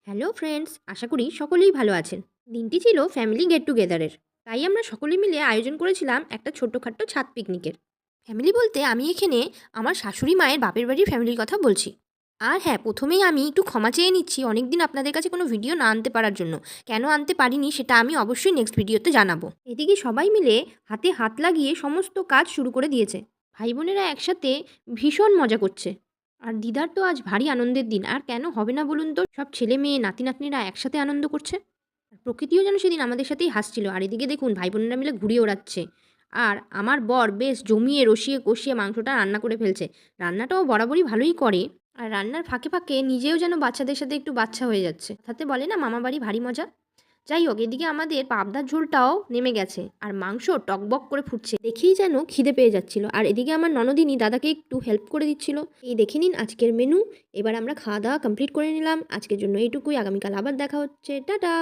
Hello friends, আশা করি সকলেই ভালো আছেন। দিনটি ছিল ফ্যামিলি গেট টুগেদারের। তাই আমরা সকলে মিলে আয়োজন করেছিলাম একটা ছোট্টখাট্ট ছাদ পিকনিকের। ফ্যামিলি বলতে আমি এখানে আমার শাশুড়ি মায়ের বাপের বাড়ির ফ্যামিলির কথা বলছি। আর হ্যাঁ, প্রথমেই আমি একটু ক্ষমা চেয়ে নিচ্ছি অনেকদিন আপনাদের কাছে কোনো ভিডিও না আনতে পারার জন্য। কেন আনতে পারিনি সেটা আমি অবশ্যই নেক্সট ভিডিওতে জানাবো। এদিকে সবাই মিলে হাতে হাত লাগিয়ে সমস্ত কাজ শুরু করে দিয়েছে। ভাই বোনেরা একসাথে ভীষণ মজা করছে। আর দিদার তো আজ ভারী আনন্দের দিন, আর কেন হবে না বলুন তো? সব ছেলে মেয়ে নাতি নাতনিরা একসাথে আনন্দ করছে। আর প্রকৃতিও যেন সেদিন আমাদের সাথেই হাসছিল। আর এদিকে দেখুন ভাই বোনেরা মিলে ঘুড়ি ওড়াচ্ছে। আর আমার বর বেশ জমিয়ে রসিয়ে কষিয়ে মাংসটা রান্না করে ফেলছে। রান্নাটাও বরাবরই ভালোই করে। আর রান্নার ফাঁকে ফাঁকে নিজেও যেন বাচ্চাদের সাথে একটু বাচ্চা হয়ে যাচ্ছে। তাতে বলে না, মামা বাড়ি ভারী মজা। যাই হোক, এদিকে আমাদের পাবদার ঝোলটাও নেমে গেছে আর মাংস টকবক করে ফুটছে দেখেই যেন খিদে পেয়ে যাচ্ছিল। আর এদিকে আমার ননদিনী দাদাকে একটু হেল্প করে দিচ্ছিল। এই দেখে নিন আজকের মেনু। এবার আমরা খাওয়া দাওয়া কমপ্লিট করে নিলাম। আজকের জন্য এইটুকুই। আগামীকাল আবার দেখা হচ্ছে। টাটা।